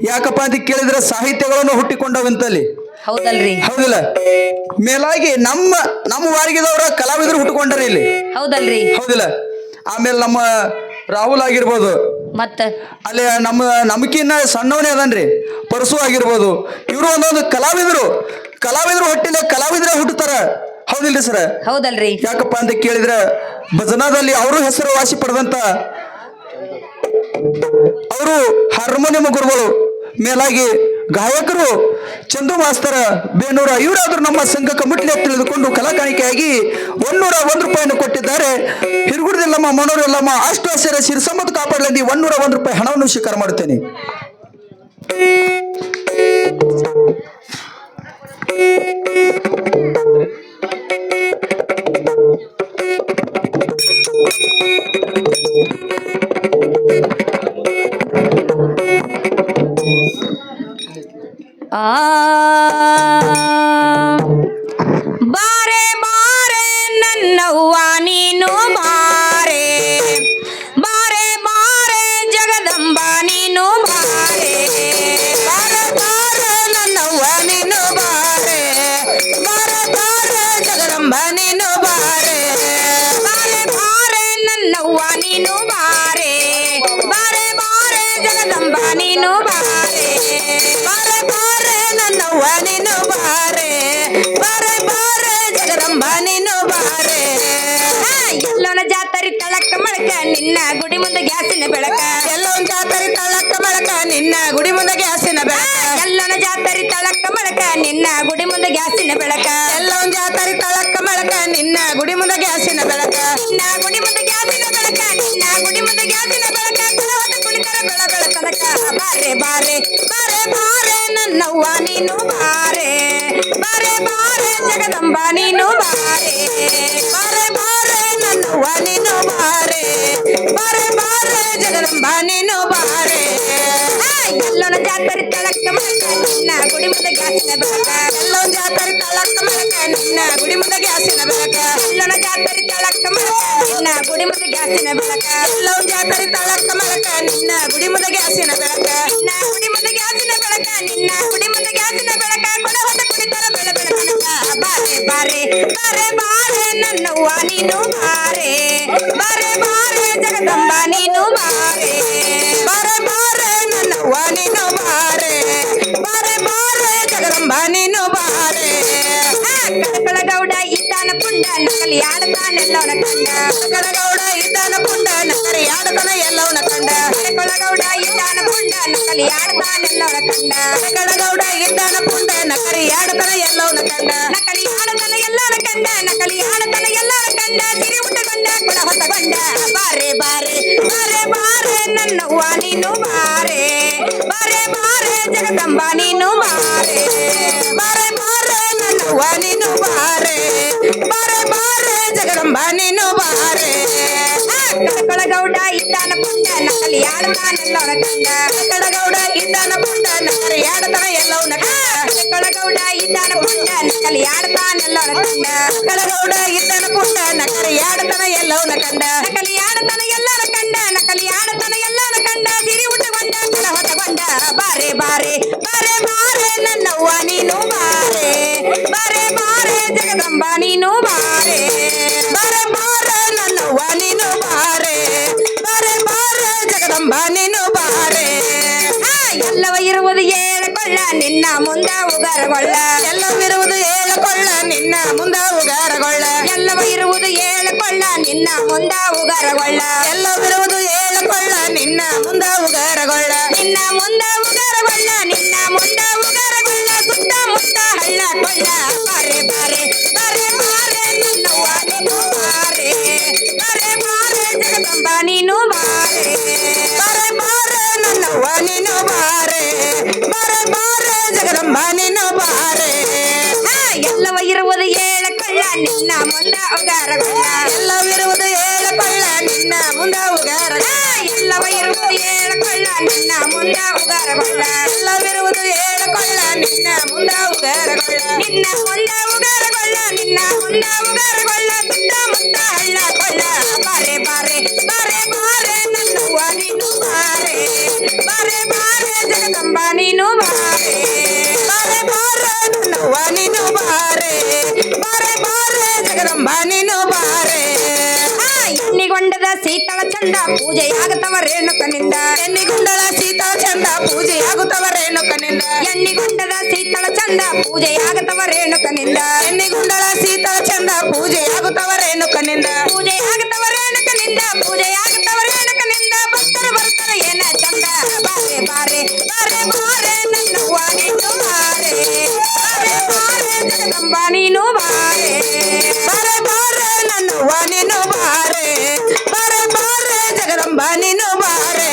ಯಾಕಪ್ಪ ಅಂತ ಕೇಳಿದ್ರೆ ಸಾಹಿತ್ಯಗಳನ್ನು ಹುಟ್ಟಿಕೊಂಡವಂತಲ್ಲಿ ಹೌದಲ್ರಿ ಹೌದಿಲ್ಲ. ಮೇಲಾಗಿ ನಮ್ಮ ನಮ್ಮ ವಾರಿಗೆದವರ ಕಲಾವಿದರು ಹುಟ್ಟುಕೊಂಡಾರೆ ಇಲ್ಲಿ ಹೌದಲ್ರಿ ಹೌದಿಲ್ಲ. ಆಮೇಲೆ ನಮ್ಮ ರಾಹುಲ್ ಆಗಿರ್ಬೋದು, ಮತ್ತ ಅಲ್ಲಿ ನಮಕಿನ್ನ ಸಣ್ಣವನೇ ಅದನ್ರಿ ಪರಸು ಆಗಿರ್ಬೋದು. ಇವರು ಒಂದೊಂದು ಕಲಾವಿದರು ಹೊಟ್ಟಿಲ್ಲ ಕಲಾವಿದರೇ ಹುಟ್ಟುತ್ತಾರ ಹೌದಿಲ್ರಿ ಸರ್. ಹೌದಲ್ರಿ ಯಾಕಪ್ಪ ಅಂತ ಕೇಳಿದ್ರೆ ಭಜನಾದಲ್ಲಿ ಅವರು ಹೆಸರುವಾಸಿ ಪಡೆದಂತ ಅವರು ಹಾರ್ಮೋನಿಯಂ ಗುರುಗಳು, ಮೇಲಾಗಿ ಗಾಯಕರು ಚಂದು ಮಾಸ್ತರ ಬೇನೂರ ಇವರಾದರೂ ನಮ್ಮ ಸಂಘಕ್ಕೆ ಮುಟ್ಲಿ ತಿಳಿದುಕೊಂಡು ಕಲಾಕಾಣಿಕೆಯಾಗಿ 101 ರೂಪಾಯಿಯನ್ನು ಕೊಟ್ಟಿದ್ದಾರೆ. ಹಿರುಗುಡದಲ್ಲಮ್ಮ ಮನೋರೆಲ್ಲಮ್ಮ ಅಷ್ಟು ಹಸಿರ ಸಿರಿಸಂಬತ್ತು ಕಾಪಾಡಲಿ 101 ರೂಪಾಯಿ ಹಣವನ್ನು ಸ್ವೀಕಾರ ಮಾಡುತ್ತೇನೆ. ಬಾರೆ ಬಾರೆ ನನ್ನವ್ವ ನೀನು ಬಾರೆ, ಬಾರೆ ಬಾರೆ ಜಗದಂಬ ನೀನು ಬಾರೆ, ಬಾರೆ ಬಾರೆ ನನ್ನವ್ವ ನೀನು ಬಾರೆ, ಬಾರೆ ಬಾರೆ ಜಗದಂಬ ನೀನು ಬಾರೆ, ಬಾರೆ ಬಾರೆ ನನ್ನವ್ವ ನೀನು ಬಾರೆ, ಬಾರೆ ಬಾರೆ ಜಗದಂಬ ನೀನು ಬಾರೆ, ಬಾರೆ ಬಾರೆ ನನ್ನವ್ವ ನೀನು ಬಾರೆ, ಬಾರೆ ಬಾರೆ ಜಗದಂಬ ನೀನು ಬಾರೆ. ಎಲ್ಲೋನ ಜಾತರಿ ತಳಕ ಮಳಕ ನಿನ್ನ ಗುಡಿ ಮುಂದೆ ಗ್ಯಾಸಿನ ಬೆಳಕ, ಎಲ್ಲೋನ ಜಾತರಿ ತಳಕ ಮಳಕ ನಿನ್ನ ಗುಡಿ ಮುಂದೆ ಗ್ಯಾಸಿನ ಬೆಳಕ, ಎಲ್ಲೋನ ಜಾತರಿ ತಳಕ ಮಳಕ ನಿನ್ನ ಗುಡಿ ಮುಂದೆ ಗ್ಯಾಸಿನ ಬೆಳಕ, ಎಲ್ಲೋನ ಜಾತರಿ ತಳಕ ಮಳಕ ನಿನ್ನ ಗುಡಿ ಮುಂದೆ ಗ್ಯಾಸಿನ ಬೆಳಕ, ನಿನ್ನ ಗುಡಿ ಮುಂದೆ ಗ್ಯಾಸಿನ ಬೆಳಕ, ನಿನ್ನ ಗುಡಿ ಮುಂದೆ ಗ್ಯಾಸಿನ ಬೆಳಕ, ಕುಲವದ ಕುಣಿತರ ಬೆಳ ಬೆಳಕನಕ. ಬಾರೆ ಬಾರೆ ಬಾರೆ ಬಾರೆ ನನ್ನವ್ವ ನೀನು ಬಾರೆ, ಬಾರೆ ಬಾರೆ ಜಗದಂಬ ನೀನು ಬಾರೆ, ಬಾರೆ ಬಾರೆ ನನ್ನವ್ವ ನೀನು ಬಾರೆ, ಬಾರೆ ಬಾರೆ ಜಗದಂಬ ನೀನು ಬಾರೆ. ಎಲ್ಲೋನ ಜಾತರಿ ತಳಕ ಮಳಕ ನಿನ್ನ ಗುಡಿ ಮುಂದೆ ಗ್ಯಾಸಿನ ಬೆಳಕ, ಎಲ್ಲೋನ ಜಾತರಿ ತಳಕ ಮಳಕ ನಿನ್ನ ಗುಡಿ ಮುಂದೆ ಗ್ಯಾಸಿನ ಬೆಳಕ, ಎಲ್ಲೋನ ಜಾತರಿ ತಳಕ ಮಳಕ ನಿನ್ನ ಗುಡಿ ಮುಂದೆ ಗ್ಯಾಸಿನ ಬೆಳಕ, ಎಲ್ಲೋನ ಜಾತರಿ ತಳಕ ಮಳಕ ನಿನ್ನ ಗುಡಿ ಮುಂದೆ ಗ್ಯಾಸಿನ ಬೆಳಕ, ನಿನ್ನ ಗುಡಿ ಮುಂದೆ ಗ್ಯಾಸಿನ ಬೆಳಕ, ನಿನ್ನ ಗುಡಿ ಮುಂದೆ ಗ್ಯಾಸಿನ ಬೆಳಕ, ಕೊಡವದ ಕುಡಿತರ ಬೆಳ ಬೆಳಕನಕ. ಬಾರೆ ಬಾರೆ ಬಾರೆ ಬಾರೆ ನನ್ನವ್ವ ನೀನು ಬಾರೆ, ಬಾರೆ ಬಾರೆ ಜಗದಂಬ ನೀನು ಬಾರೆ, ಬಾರೆ ಬಾರೆ ನನ್ನವ್ವ ನೀನು ಬಾರೆ, ಬಾರೆ ಬಾರೆ ಜಗದಂಬ ನೀನು ಬಾರೆ. ಕಳಕಳಗೌಡ ಇದ್ದಾನ ಪುಂಡ ನಕಲಿ ಆಡತಾನೆಲ್ಲವನ ಕಂಡ, ಕಳಕಳಗೌಡ ಇದ್ದಾನ ಪುಂಡ ನಕಲಿ ಆಡತಾನ ಎಲ್ಲವನ ಕಂಡ, ಕಳಕಳಗೌಡ ಇದ್ದಾನ ಪುಂಡ ನಕಲಿ ಆಡತಾನೆಲ್ಲವನ ಕಂಡ, ಕಳಕಳಗೌಡ ಇದ್ದಾನ ಪುಂಡ ನಕಲಿ ಆಡತಾನ ಎಲ್ಲವನ ಕಂಡ, ನಕಲಿ ಆಡತಾನ ಎಲ್ಲವನ ಕಂಡ, ನಕಲಿ ಆಡತಾನ ಎಲ್ಲವನ ಕಂಡ, ಸಿರಿ ಉಟ್ಟಗೊಂಡ ಕುಳ ಹೊತ್ತಗೊಂಡ. ಬಾರೆ ಬಾರೆ ಬಾರೆ ಬಾರೆ ನನ್ನವ್ವ ನೀನು ಬಾರೆ, ಬಾರೆ ಬಾರೆ ಜಗದಂಬ ನೀನು ಬಾರೆ, ಬಾರೆ ಬಾರೆ ನನ್ನವ್ವ ನೀನು ಬಾರೆ, ಬಾರೆ ಬಾರೆ ಜಗದಂಬ ನೀನು ಬಾರೆ. ಕಳಕಳಗೌಡ ಇದ್ದಾನ ಪುಂಡ ನಕಲಿ ಆಡತಾನೆಲ್ಲವನ ಕಂಡ, ಕಳಕಳಗೌಡ ಇದ್ದಾನ ಪುಂಡ ನಕಲಿ ಆಡತಾನ ಎಲ್ಲವನ ಕಂಡ, ಕಳಗೌಡ ಇದ್ದಾನ ಪುಂಡ ನಕಲಿ ಆಡತಾನೆಲ್ಲವನ ಕಂಡ, ಕಳಗೌಡ ಇದ್ದಾನ ಪುಂಡ ನಕಲಿ ಆಡತಾನ ಎಲ್ಲವನ ಕಂಡ, ನಕಲಿ ಆಡತಾನ ಎಲ್ಲವನ ಕಂಡ, ನಕಲಿ ಆಡತಾನ ಎಲ್ಲವನ ಕಂಡ, ಸಿರಿ ಉಟ್ಟಗೊಂಡ ಕುಲ ಹೊತ್ತಗೊಂಡ. ಬಾರೆ ಬಾರೆ ಬಾರೆ ಬಾರೆ ನನ್ನವ್ವ ನೀನು ಬಾರೆ, ಬಾರೆ ಬಾರೆ ಜಗದಂಬ ನೀನು ಬಾರೆ, ಬಾರೆ ಬಾರೆ ನನ್ನವ್ವ ನೀನು ಬಾರೆ, ಬಾರೆ ಬಾರೆ ಜಗದಂಬ ನೀನು ಬಾರೆ. ಎಲ್ಲವ ಇರುವುದು ಏಳಕೊಳ್ಳ ನಿನ್ನ ಮುಂದ ಉಗಾರಗೊಳ್ಳ, ಎಲ್ಲವಿರುವುದು ಏಳಕೊಳ್ಳ ನಿನ್ನ ಮುಂದ ಉಗಾರಗೊಳ್ಳ, ಎಲ್ಲವ ಇರುವುದು ಏಳಕೊಳ್ಳ ನಿನ್ನ ಮುಂದ ಉಗಾರಗೊಳ್ಳ, ಎಲ್ಲವಿರುವುದು ಏಳಕೊಳ್ಳ ನಿನ್ನ ಮುಂದ ಉಗಾರಗೊಳ್ಳ, ನಿನ್ನ ಮುಂದ ಉಗಾರಗೊಳ್ಳ, ನಿನ್ನ ಮುಂದ ಉಗಾರಗೊಳ್ಳ, ಸುತ್ತಮುತ್ತ ಹಳ್ಳ ಕೊಳ್ಳ. ಬಾರೆ ಬಾರೆ ಬಾರೆ ಬಾರೆ ನನ್ನವ್ವ ನೀನು ಬಾರೆ, ಬಾರೆ ಬಾರೆ ಜಗದಂಬ ನೀನು ಬಾರೆ, ಬಾರೆ ಬಾರೆ ನನ್ನವ್ವ ನೀನು ಬಾರೆ, ಬಾರೆ ಬಾರೆ ಜಗದಂಬ ನೀನು ಬಾರೆ. ಎಲ್ಲವ ಇರುವುದು ಏಳಕೊಳ್ಳ ನಿನ್ನ ಮುಂದ ಉಗಾರಗೊಳ್ಳ, ಎಲ್ಲವಿರುವುದು ಏಳಕೊಳ್ಳ ನಿನ್ನ ಮುಂದ ಉಗಾರಗೊಳ್ಳ, ಎಲ್ಲವ ಇರುವುದು ಏಳಕೊಳ್ಳ ನಿನ್ನ ಮುಂದ ಉಗಾರಗೊಳ್ಳ, ಎಲ್ಲವಿರುವುದು ಏಳಕೊಳ್ಳ ನಿನ್ನ ಮುಂದ ಉಗಾರಗೊಳ್ಳ, ನಿನ್ನ ಮುಂದ ಉಗಾರಗೊಳ್ಳ, ನಿನ್ನ ಮುಂದ ಉಗಾರಗೊಳ್ಳ, ಸುತ್ತಮುತ್ತ ಹಳ್ಳ ಕೊಳ್ಳ. ಬಾರೆ ಬಾರೆ ಬಾರೆ ಬಾರೆ ನನ್ನವ್ವ ನೀನು ಬಾರೆ, ಬಾರೆ ಬಾರೆ ಜಗದಂಬ ಜಗದಂಬ ನೀನು ಬಾರೆ ಬಾರೆ ಬಾರೆ ನನ್ನವ್ವ ನೀನು ಬಾರೆ ಬಾರೆ ಬಾರೆ ಜಗದಂಬ ನೀನು ಬಾರೆ ಎಣ್ಣಿಗೊಂಡದ ಶೀತಳ ಚಂದ ಪೂಜೆಯಾಗುತ್ತವ ರೇಣುಕನಿಂದ ಎಣ್ಣಿಗೊಂಡಳ ಶೀತಳ ಚಂದ ಪೂಜೆಯಾಗುತ್ತವ ರೇಣುಕನಿಂದ ಎಣ್ಣಿಗೊಂಡದ ಶೀತಳ ಚಂದ ಪೂಜೆಯಾಗುತ್ತವ ರೇಣುಕನಿಂದ ಎಣ್ಣಿಗೊಂಡಳ ಶೀತಳ ಚಂದ ಪೂಜೆಯಾಗುತ್ತವ ರೇಣುಕನಿಂದ ಪೂಜೆಯಾಗುತ್ತವ ರೇಣುಕನಿಂದ ಪೂಜೆಯಾಗುತ್ತವ ರೇಣುಕನಿಂದ ಭಕ್ತರು ಬರ್ತಾರೆ ಏನ ಚಂದ ಬಾರೆ ಬಾರೆ ಬಾರೆ ಬಾರೆ ನನ್ನವ್ವ ನೀನು ಬಾರೆ ಬಾರೆ ಬಾರೆ ಜಗದಂಬ ನೀನು ಬಾರೆ ಬಾರೆ ಬಾರೆ ನನ್ನವ್ವ ನೀನು ಬಾರೆ ಬಾರೆ ಬಾರೆ ಜಗದಂಬ ನೀನು ಬಾರೆ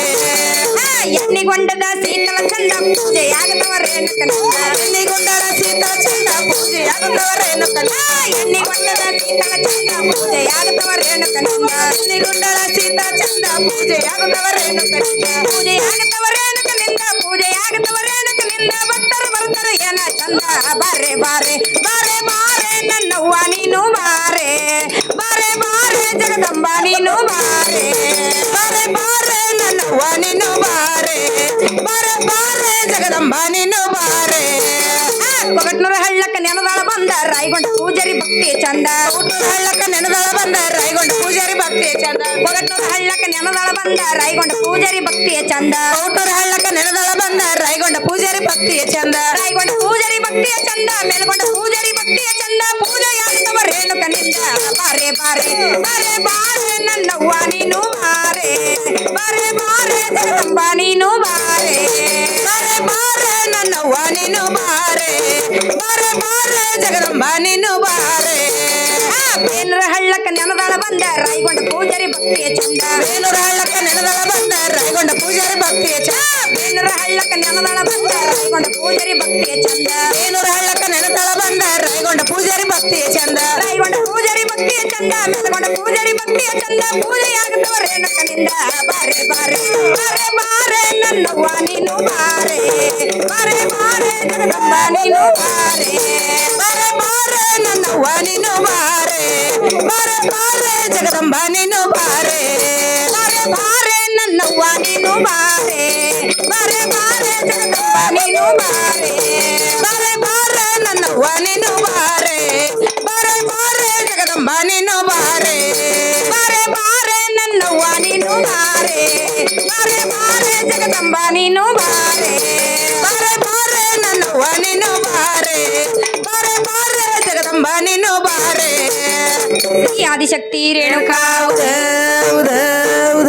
ಎಣ್ಣಿಗೊಂಡದ ಶೀತಳ ಚಂದ ಪೂಜೆಯಾಗುತ್ತವ ರೇಣುಕನಿಂದ ಎಣ್ಣಿಗೊಂಡಳ ಶೀತಳ ಚಂದ ಪೂಜೆಯಾಗುತ್ತವ ರೇಣುಕನಿಂದ ಎಣ್ಣಿಗೊಂಡದ ಶೀತಳ ಚಂದ ಪೂಜೆಯಾಗುತ್ತವ ರೇಣುಕನಿಂದ ಎಣ್ಣಿಗೊಂಡಳ ಶೀತಳ ಚಂದ ಪೂಜೆಯಾಗುತ್ತವ ರೇಣುಕನಿಂದ ಪೂಜೆಯಾಗುತ್ತವ ರೇಣುಕನಿಂದ ಪೂಜೆಯಾಗುತ್ತವ ರೇಣುಕನಿಂದ ಭಕ್ತರು ಬರ್ತಾರೆ ಏನ ಚಂದ ಬಾರೆ ಬಾರೆ ಬಾರೆ ಬಾರೆ ನನ್ನವ್ವ ನೀನು ಬಾರೆ ಬಾರೆ ಬಾರೆ ಜಗದಂಬ ನೀನು ಬಾರೆ ಬಾರೆ ಬಾರೆ ನನ್ನವ್ವ ನೀನು ಬಾರೆ ಬಾರೆ ಬಾರೆ ಜಗದಂಬ ನೀನು ಬಾರೆ ಕೊಗಟ್ನೂರ ಹಳ್ಳಕ್ಕ ನೆನದಾಳ ಬಂದ ರಾಯಗೊಂಡ ಪೂಜಾರಿ ಭಕ್ತಿ ಚಂದ ಕೊಗಟ್ನೂರ ಹಳ್ಳಕ್ಕ ನೆನದಾಳ ಬಂದ ರಾಯಗೊಂಡ ಪೂಜಾರಿ ಭಕ್ತಿ ಚಂದ ಕೊಗಟ್ನೂರ ಹಳ್ಳಕ್ಕ ನೆನದಾಳ ಬಂದ ರಾಯಗೊಂಡ ಪೂಜಾರಿ ಭಕ್ತಿಯ ಚಂದ ಕೊಗಟ್ನೂರ ಹಳ್ಳಕ್ಕ ನೆನದಾಳ ಬಂದ ರಾಯಗೊಂಡ ಪೂಜಾರಿ ಭಕ್ತಿಯ ಚಂದ ರಾಯಗೊಂಡ ಪೂಜಾರಿ ಭಕ್ತಿಯ ಚಂದ ಮೇಲ್ಗೊಂಡ ಪೂಜಾರಿ ಭಕ್ತಿಯ ಚಂದ ಪೂಜೆಯಾಗುತ್ತವ ರೇಣುಕನಿಂದ ಬಾರೆ ಬಾರೆ ಬಾರೆ ಬಾರೆ ನನ್ನವ್ವ ನೀನು ಬಾರೆ ಬಾರೆ ಬಾರೆ ಜಗದಂಬ ನೀನು ಬಾರೆ ಬಾರೆ ಬಾರೆ ನನ್ನವ್ವ ನೀನು ಬಾರೆ ಬಾರೆ ಬಾರೆ ಜಗದಂಬ ನೀನು ಬಾರೆ ಬೇನೂರ ಹಳ್ಳಕ್ಕ ನೆನದಾಳ ಬಂದ ರಾಯಗೊಂಡ ಪೂಜಾರಿ ಭಕ್ತಿಯ ಚಂದ ಬೇನೂರ ಹಳ್ಳಕ್ಕ ನೆನದಾಳ ಬಂದ ರಾಯಗೊಂಡ ಪೂಜಾರಿ ಭಕ್ತಿಯ ಚಂದ ಬೇನೂರ ಹಳ್ಳಕ್ಕ ನೆನದಾಳ ಬಂದ ರಾಯಗೊಂಡ ಪೂಜಾರಿ ಭಕ್ತಿಯ ಚಂದ ಬೇನೂರ ಹಳ್ಳಕ್ಕ ನೆನದಾಳ ಬಂದ ರಾಯಗೊಂಡ ಪೂಜಾರಿ ಭಕ್ತಿಯ ಚಂದ ರಾಯಗೊಂಡ ಪೂಜಾರಿ ಭಕ್ತಿಯ ಚಂದ ಮೇಲ್ಗೊಂಡ ಪೂಜಾರಿ ಭಕ್ತಿಯ ಚಂದ ಪೂಜೆಯಾಗುತ್ತವ ರೇಣುಕನಿಂದ ಬಾರೆ ಬಾರೆ ಬಾರೆ ಬಾರೆ ನನ್ನವ್ವ ನೀನು ಬಾರೆ ಬಾರೆ ಬಾರೆ ಜಗದಂಬ ನೀನು ಬಾರೆ ಬಾರೆ ಬಾರೆ ನನ್ನವ್ವ ನೀನು ಬಾರೆ ಬಾರೆ ಬಾರೆ ಜಗದಂಬ ನೀನು ಬಾರೆ ಬಾರೆ ಬಾರೆ ನನ್ನವ್ವ ನೀನು ಬಾರೆ ಬಾರೆ ಬಾರೆ ಜಗದಂಬ ನೀನು ಬಾರೆ ಬಾರೆ ಬಾರೆ ನನ್ನವ್ವ ನೀನು ಬಾರೆ ಬಾರೆ ಬಾರೆ ಜಗದಂಬ ನೀನು ಬಾರೆ ಬಾರೆ ಬಾರೆ ನನ್ನವ್ವ ನೀನು ಬಾರೆ ಬಾರೆ ಬಾರೆ ಜಗದಂಬ ನೀನು ಬಾರೆ ಬಾರೆ ಬಾರೆ ನನ್ನವ್ವ ನೀನು ಬಾರೆ ಬಾರೆ ಬಾರೆ ಜಗದಂಬ ನೀನು ಬಾರೆ ಈ ಆದಿಶಕ್ತಿ ರೇಣುಕಾ ಉದ ಉದ ಉದ